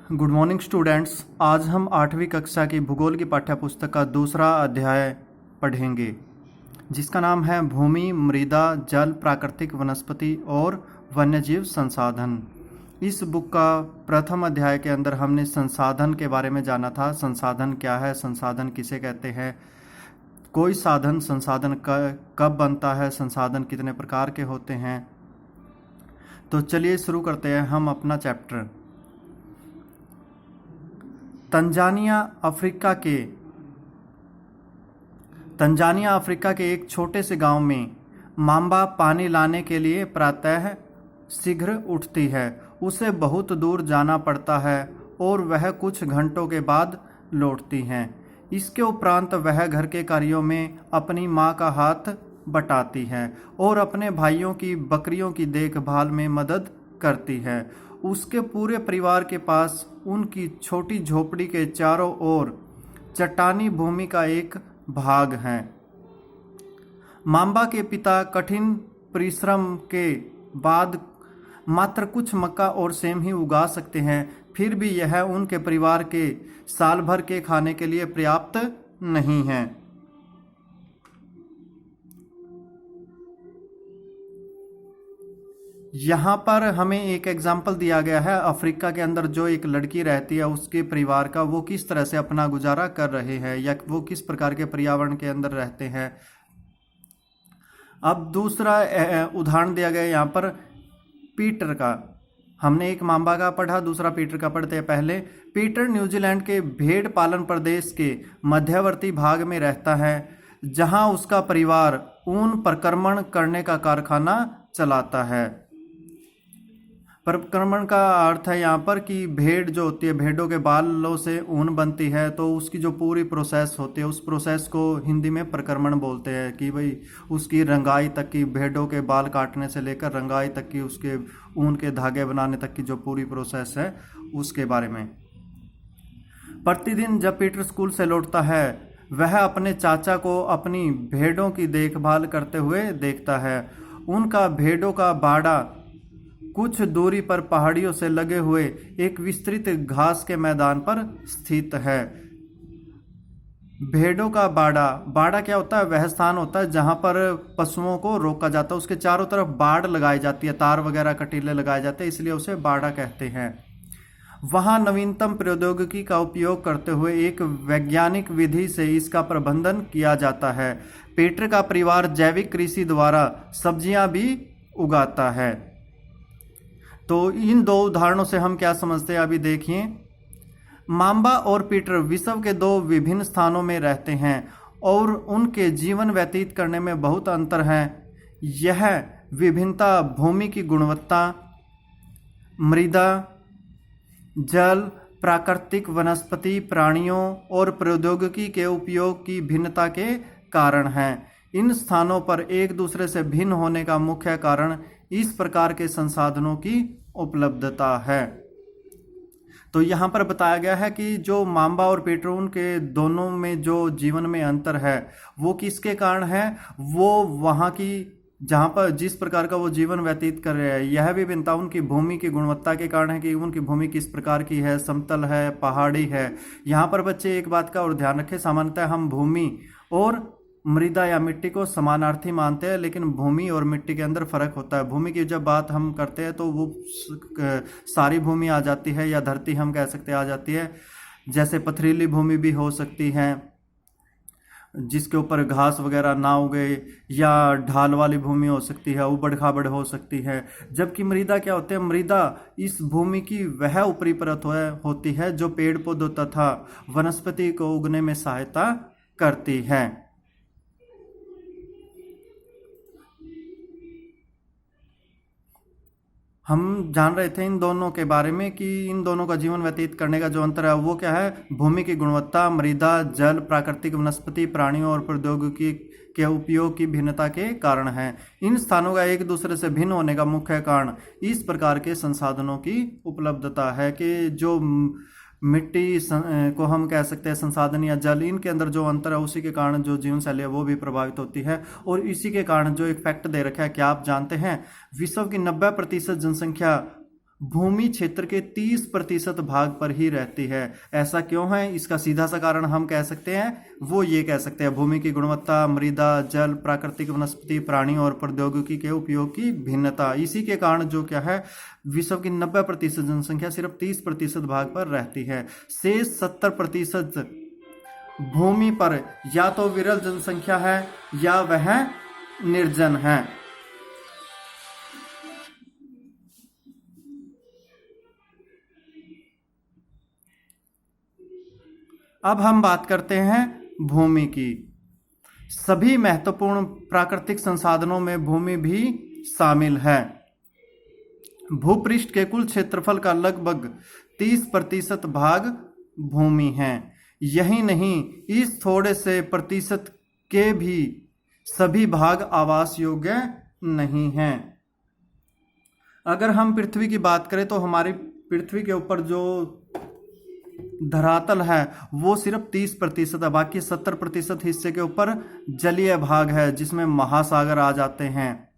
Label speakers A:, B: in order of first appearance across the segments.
A: Good morning students. आज हम 8वीं कक्षा की भूगोल की पाठ्यपुस्तक का दूसरा अध्याय पढ़ेंगे जिसका नाम है भूमि, मृदा, जल, प्राकृतिक वनस्पति और वन्यजीव संसाधन। इस बुक का प्रथम अध्याय के अंदर हमने संसाधन के बारे में जाना था। संसाधन क्या है, संसाधन किसे कहते हैं, कोई साधन संसाधन कब बनता है, संसाधन कितने प्रकार के होते हैं। तो चलिए शुरू करते हैं हम अपना चैप्टर। तंजानिया अफ्रीका के एक छोटे से गांव में मांबा पानी लाने के लिए प्रातः शीघ्र उठती है। उसे बहुत दूर जाना पड़ता है और वह कुछ घंटों के बाद लौटती हैं। इसके उपरांत वह घर के कार्यों में अपनी मां का हाथ बटाती है और अपने भाइयों की बकरियों की देखभाल में मदद करती है। उसके पूरे परिवार के पास उनकी छोटी झोपड़ी के चारों ओर चट्टानी भूमि का एक भाग है। मांबा के पिता कठिन परिश्रम के बाद मात्र कुछ मक्का और सेम ही उगा सकते हैं, फिर भी यह उनके परिवार के साल भर के खाने के लिए पर्याप्त नहीं है। यहाँ पर हमें एक एग्जाम्पल दिया गया है अफ्रीका के अंदर जो एक लड़की रहती है उसके परिवार का, वो किस तरह से अपना गुजारा कर रहे हैं या वो किस प्रकार के पर्यावरण के अंदर रहते हैं। अब दूसरा उदाहरण दिया गया यहाँ पर पीटर का। हमने एक मांबा का पढ़ा, दूसरा पीटर का पढ़ते हैं। पहले पीटर न्यूजीलैंड के भेड़ पालन प्रदेश के मध्यवर्ती भाग में रहता है जहां उसका परिवार ऊन प्रक्रमण करने का कारखाना चलाता है। प्रक्रमण का अर्थ है यहाँ पर कि भेड़ जो होती है, भेड़ों के बालों से ऊन बनती है, तो उसकी जो पूरी प्रोसेस होती है उस प्रोसेस को हिंदी में प्रक्रमण बोलते हैं कि भाई उसकी रंगाई तक की, भेड़ों के बाल काटने से लेकर रंगाई तक की, उसके ऊन के धागे बनाने तक की जो पूरी प्रोसेस है उसके बारे में। प्रतिदिन जब पीटर स्कूल से लौटता है वह अपने चाचा को अपनी भेड़ों की देखभाल करते हुए देखता है। उनका भेड़ों का बाड़ा कुछ दूरी पर पहाड़ियों से लगे हुए एक विस्तृत घास के मैदान पर स्थित है। भेड़ों का बाड़ा क्या होता है? वह स्थान होता है जहां पर पशुओं को रोका जाता है। उसके चारों तरफ बाड़ लगाई जाती है, तार वगैरह कटीले लगाए जाते हैं, इसलिए उसे बाड़ा कहते हैं। वहां नवीनतम प्रौद्योगिकी का उपयोग करते हुए एक वैज्ञानिक विधि से इसका प्रबंधन किया जाता है। पीटर का परिवार जैविक कृषि द्वारा सब्जियां भी उगाता है। तो इन दो उदाहरणों से हम क्या समझते हैं अभी देखिए। मांबा और पीटर विश्व के दो विभिन्न स्थानों में रहते हैं और उनके जीवन व्यतीत करने में बहुत अंतर है। यह विभिन्नता भूमि की गुणवत्ता, मृदा, जल, प्राकृतिक वनस्पति, प्राणियों और प्रौद्योगिकी के उपयोग की भिन्नता के कारण है। इन स्थानों पर एक दूसरे से भिन्न होने का मुख्य कारण इस प्रकार के संसाधनों की उपलब्धता है। तो यहाँ पर बताया गया है कि जो मांबा और पीटर उनके दोनों में जो जीवन में अंतर है वो किसके कारण है? वो वहाँ की जहाँ पर जिस प्रकार का वो जीवन व्यतीत कर रहे हैं, यह भी भिन्नता उनकी भूमि की गुणवत्ता के कारण है कि उनकी भूमि किस प्रकार की है, समतल है, पहाड़ी है। यहाँ पर बच्चे एक बात का और ध्यान रखें, सामान्यतः हम भूमि और मृदा या मिट्टी को समानार्थी मानते हैं, लेकिन भूमि और मिट्टी के अंदर फर्क होता है। भूमि की जब बात हम करते हैं तो वो सारी भूमि आ जाती है या धरती हम कह सकते आ जाती है। जैसे पथरीली भूमि भी हो सकती है जिसके ऊपर घास वगैरह ना उगे, या ढाल वाली भूमि हो सकती है, उबड़ खाबड़ हो सकती है। जबकि मृदा क्या होते हैं? मृदा इस भूमि की वह ऊपरी परत होती है जो पेड़ पौधों तथा वनस्पति को उगने में सहायता करती है। हम जान रहे थे इन दोनों के बारे में कि इन दोनों का जीवन व्यतीत करने का जो अंतर है वो क्या है? भूमि की गुणवत्ता, मृदा, जल, प्राकृतिक वनस्पति, प्राणियों और प्रौद्योगिकी के उपयोग की भिन्नता के कारण है। इन स्थानों का एक दूसरे से भिन्न होने का मुख्य कारण इस प्रकार के संसाधनों की उपलब्धता है कि जो मिट्टी को हम कह सकते हैं संसाधन या जल, इनके अंदर जो अंतर है उसी के कारण जो जीवन शैली है वो भी प्रभावित होती है। और इसी के कारण जो एक फैक्ट दे रखा है, क्या आप जानते हैं विश्व की 90% जनसंख्या भूमि क्षेत्र के 30% भाग पर ही रहती है। ऐसा क्यों है? इसका सीधा सा कारण हम कह सकते हैं, वो ये कह सकते हैं भूमि की गुणवत्ता, मृदा, जल, प्राकृतिक वनस्पति, प्राणी और प्रौद्योगिकी के उपयोग की भिन्नता। इसी के कारण जो क्या है, विश्व की 90% जनसंख्या सिर्फ 30% भाग पर रहती है। शेष 70% भूमि पर या तो विरल जनसंख्या है या वह निर्जन है। अब हम बात करते हैं भूमि की। सभी महत्वपूर्ण प्राकृतिक संसाधनों में भूमि भी शामिल है। भूपृष्ठ के कुल क्षेत्रफल का लगभग 30% भाग भूमि है। यही नहीं, इस थोड़े से प्रतिशत के भी सभी भाग आवास योग्य नहीं हैं। अगर हम पृथ्वी की बात करें तो हमारी पृथ्वी के ऊपर जो धरातल है वो सिर्फ 30% है। बाकी 70% हिस्से के ऊपर जलीय भाग है, जिसमें महासागर आ जाते हैं।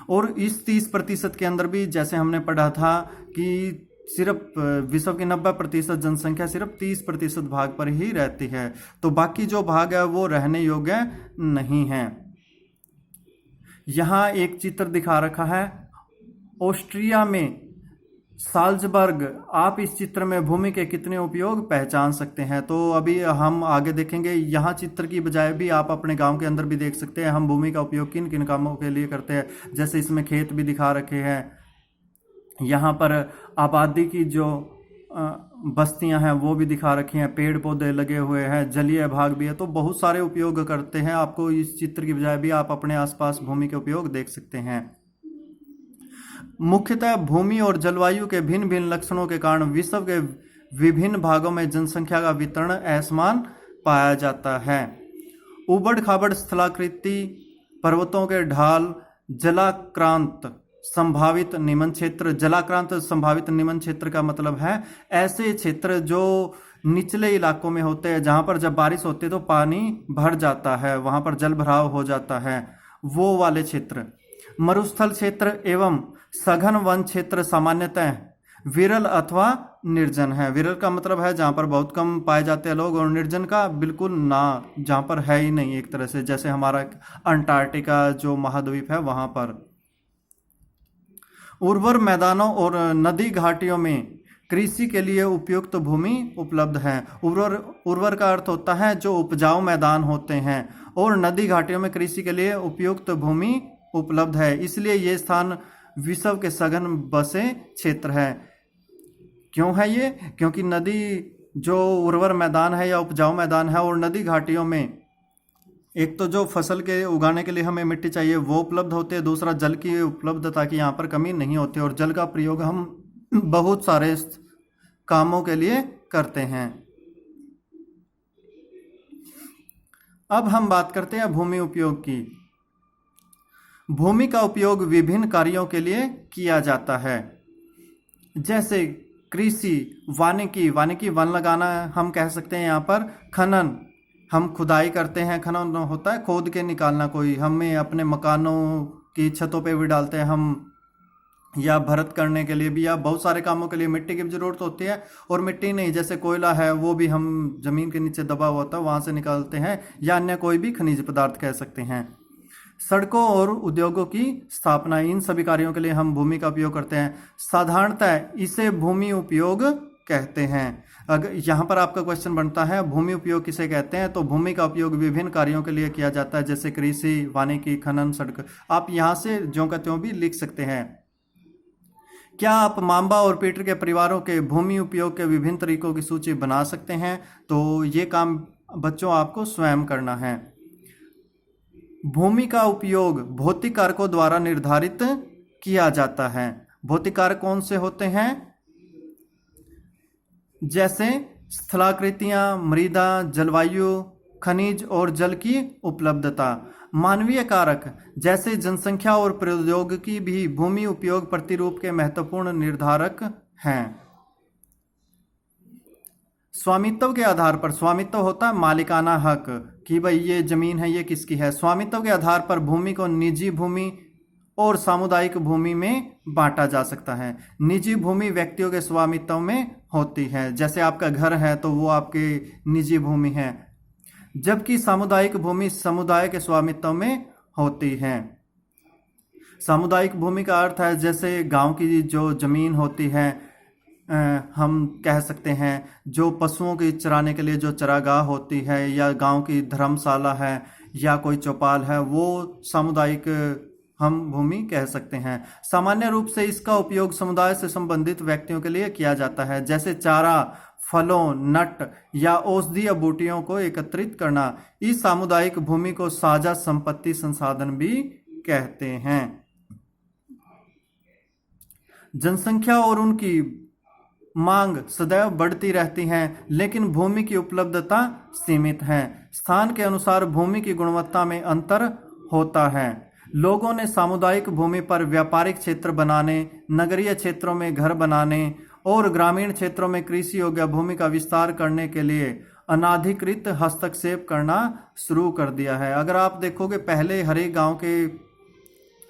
A: और इस 30% के अंदर भी जैसे हमने पढ़ा था कि सिर्फ विश्व की 90% जनसंख्या सिर्फ 30% भाग पर ही रहती है, तो बाकी जो भाग है वो रहने योग्य नहीं है। यहाँ एक चित्र दिखा रखा है ऑस्ट्रिया में साल्जबर्ग। आप इस चित्र में भूमि के कितने उपयोग पहचान सकते हैं? तो अभी हम आगे देखेंगे। यहाँ चित्र की बजाय भी आप अपने गांव के अंदर भी देख सकते हैं हम भूमि का उपयोग किन किन कामों के लिए करते हैं। जैसे इसमें खेत भी दिखा रखे हैं, यहाँ पर आबादी की जो बस्तियां हैं वो भी दिखा रखी हैं, पेड़ पौधे लगे हुए हैं, जलीय भाग भी है। तो बहुत सारे उपयोग करते हैं। आपको इस चित्र की बजाय भी आप अपने आसपास भूमि के उपयोग देख सकते हैं। मुख्यतः भूमि और जलवायु के भिन्न भिन्न लक्षणों के कारण विश्व के विभिन्न भागों में जनसंख्या का वितरण असमान पाया जाता है। उबड़ खाबड़ स्थलाकृति, पर्वतों के ढाल, जलाक्रांत संभावित निमन क्षेत्र। जलाक्रांत संभावित निमन क्षेत्र का मतलब है ऐसे क्षेत्र जो निचले इलाकों में होते हैं, जहां पर जब बारिश होती है तो पानी भर जाता है, वहां पर जल भराव हो जाता है, वो वाले क्षेत्र। मरुस्थल क्षेत्र एवं सघन वन क्षेत्र सामान्यतः विरल अथवा निर्जन है। विरल का मतलब है जहां पर बहुत कम पाए जाते हैं लोग, और निर्जन का बिल्कुल ना, जहां पर है ही नहीं एक तरह से, जैसे हमारा अंटार्कटिका जो महाद्वीप है वहां पर। उर्वर मैदानों और नदी घाटियों में कृषि के लिए उपयुक्त भूमि उपलब्ध है। उर्वर का अर्थ होता है जो उपजाऊ मैदान होते हैं, और नदी घाटियों में कृषि के लिए उपयुक्त भूमि उपलब्ध है। इसलिए ये स्थान विश्व के सघन बसे क्षेत्र है। क्यों है ये? क्योंकि नदी जो उर्वर मैदान है या उपजाऊ मैदान है, और नदी घाटियों में एक तो जो फसल के उगाने के लिए हमें मिट्टी चाहिए वो उपलब्ध होती है, दूसरा जल की उपलब्धता की यहाँ पर कमी नहीं होती, और जल का प्रयोग हम बहुत सारे कामों के लिए करते हैं। अब हम बात करते हैं भूमि उपयोग की। भूमि का उपयोग विभिन्न कार्यों के लिए किया जाता है, जैसे कृषि, वानिकी, वानिकी वन लगाना हम कह सकते हैं यहाँ पर। खनन, हम खुदाई करते हैं, खनन होता है खोद के निकालना कोई, हमें अपने मकानों की छतों पे भी डालते हैं हम, या भरत करने के लिए भी, या बहुत सारे कामों के लिए मिट्टी की जरूरत होती है। और मिट्टी नहीं, जैसे कोयला है वो भी हम जमीन के नीचे दबा हुआ होता है वहां से निकालते हैं, या अन्य कोई भी खनिज पदार्थ कह सकते हैं। सड़कों और उद्योगों की स्थापना, इन सभी कार्यों के लिए हम भूमि का उपयोग करते हैं। साधारणतः इसे भूमि उपयोग कहते हैं। अगर यहाँ पर आपका क्वेश्चन बनता है भूमि उपयोग किसे कहते हैं, तो भूमि का उपयोग विभिन्न कार्यों के लिए किया जाता है, जैसे कृषि, वानिकी, खनन, सड़क। आप यहाँ से ज्यों का त्यों भी लिख सकते हैं। क्या आप मांबा और पीटर के परिवारों के भूमि उपयोग के विभिन्न तरीकों की सूची बना सकते हैं? तो ये काम बच्चों आपको स्वयं करना है। भूमि का उपयोग भौतिक कारकों द्वारा निर्धारित किया जाता है। भौतिक कारक कौन से होते हैं? जैसे स्थलाकृतियां, मृदा, जलवायु, खनिज और जल की उपलब्धता। मानवीय कारक जैसे जनसंख्या और प्रौद्योगिकी भी भूमि उपयोग प्रतिरूप के महत्वपूर्ण निर्धारक हैं। स्वामित्व के आधार पर, स्वामित्व होता है मालिकाना हक, कि भाई ये जमीन है ये किसकी है। स्वामित्व के आधार पर भूमि को निजी भूमि और सामुदायिक भूमि में बांटा जा सकता है। निजी भूमि व्यक्तियों के स्वामित्व में होती है, जैसे आपका घर है तो वो आपके निजी भूमि है, जबकि सामुदायिक भूमि समुदाय के स्वामित्व में होती है। सामुदायिक भूमि का अर्थ है जैसे गांव की जो जमीन होती है, हम कह सकते हैं जो पशुओं की चराने के लिए जो चरागाह होती है, या गांव की धर्मशाला है, या कोई चौपाल है, वो सामुदायिक हम भूमि कह सकते हैं। सामान्य रूप से इसका उपयोग समुदाय से संबंधित व्यक्तियों के लिए किया जाता है, जैसे चारा, फलों, नट या औषधीय बूटियों को एकत्रित करना। इस सामुदायिक भूमि को साझा संपत्ति संसाधन भी कहते हैं। जनसंख्या और उनकी मांग सदैव बढ़ती रहती है, लेकिन भूमि की उपलब्धता सीमित है। स्थान के अनुसार भूमि की गुणवत्ता में अंतर होता है। लोगों ने सामुदायिक भूमि पर व्यापारिक क्षेत्र बनाने, नगरीय क्षेत्रों में घर बनाने और ग्रामीण क्षेत्रों में कृषि योग्य भूमि का विस्तार करने के लिए अनाधिकृत हस्तक्षेप करना शुरू कर दिया है। अगर आप देखोगे पहले हर एक गांव के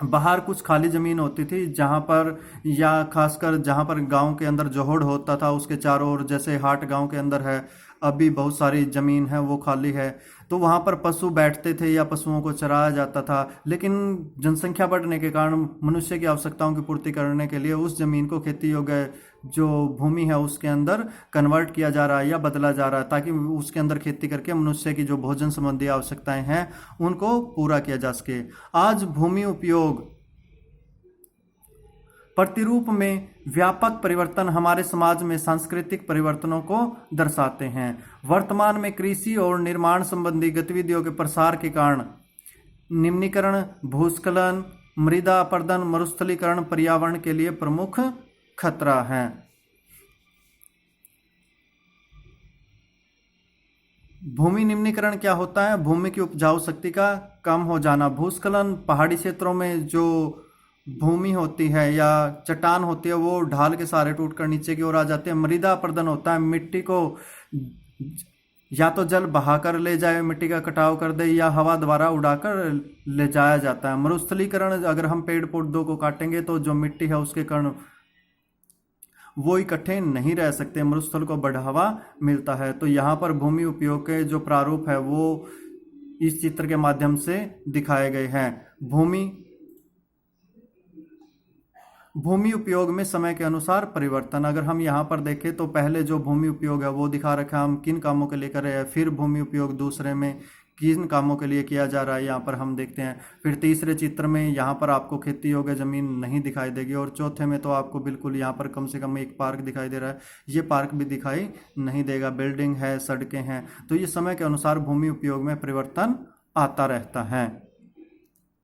A: बाहर कुछ खाली जमीन होती थी, जहां पर, या खासकर जहां पर गांव के अंदर जोहड़ होता था उसके चारों ओर, जैसे हाट गांव के अंदर है, अभी बहुत सारी जमीन है वो खाली है, तो वहां पर पशु बैठते थे या पशुओं को चराया जाता था। लेकिन जनसंख्या बढ़ने के कारण मनुष्य की आवश्यकताओं की पूर्ति करने के लिए उस जमीन को खेती योग्य जो भूमि है उसके अंदर कन्वर्ट किया जा रहा है या बदला जा रहा है, ताकि उसके अंदर खेती करके मनुष्य की जो भोजन संबंधी आवश्यकताएं हैं उनको पूरा किया जा सके। आज भूमि उपयोग प्रतिरूप में व्यापक परिवर्तन हमारे समाज में सांस्कृतिक परिवर्तनों को दर्शाते हैं। वर्तमान में कृषि और निर्माण संबंधी गतिविधियों के प्रसार के कारण निम्नीकरण, भूस्खलन, मृदा अपरदन, मरुस्थलीकरण पर्यावरण के लिए प्रमुख खतरा है। भूमि निम्नीकरण क्या होता है? भूमि की उपजाऊ शक्ति का कम हो जाना। भूस्खलन, पहाड़ी क्षेत्रों में जो भूमि होती है या चट्टान होती है वो ढाल के सहारे टूटकर नीचे की ओर आ जाती है। मृदा अपरदन होता है, मिट्टी को या तो जल बहाकर ले जाए, मिट्टी का कटाव कर दे, या हवा द्वारा उड़ाकर ले जाया जाता है। मरुस्थलीकरण, अगर हम पेड़ पौधों को काटेंगे तो जो मिट्टी है उसके कण वो इकट्ठे नहीं रह सकते, मरुस्थल को बढ़ावा मिलता है। तो यहाँ पर भूमि उपयोग के जो प्रारूप है वो इस चित्र के माध्यम से दिखाए गए हैं। भूमि उपयोग में समय के अनुसार परिवर्तन। अगर हम यहाँ पर देखें तो पहले जो भूमि उपयोग है वो दिखा रखा है हम किन कामों के लिए कर रहे हैं, फिर भूमि उपयोग दूसरे में किन कामों के लिए किया जा रहा है यहाँ पर हम देखते हैं। फिर तीसरे चित्र में यहाँ पर आपको खेती योग्य जमीन नहीं दिखाई देगी, और चौथे में तो आपको बिल्कुल यहाँ पर कम से कम एक पार्क दिखाई दे रहा है, ये पार्क भी दिखाई नहीं देगा, बिल्डिंग है, सड़कें हैं। तो ये समय के अनुसार भूमि उपयोग में परिवर्तन आता रहता है।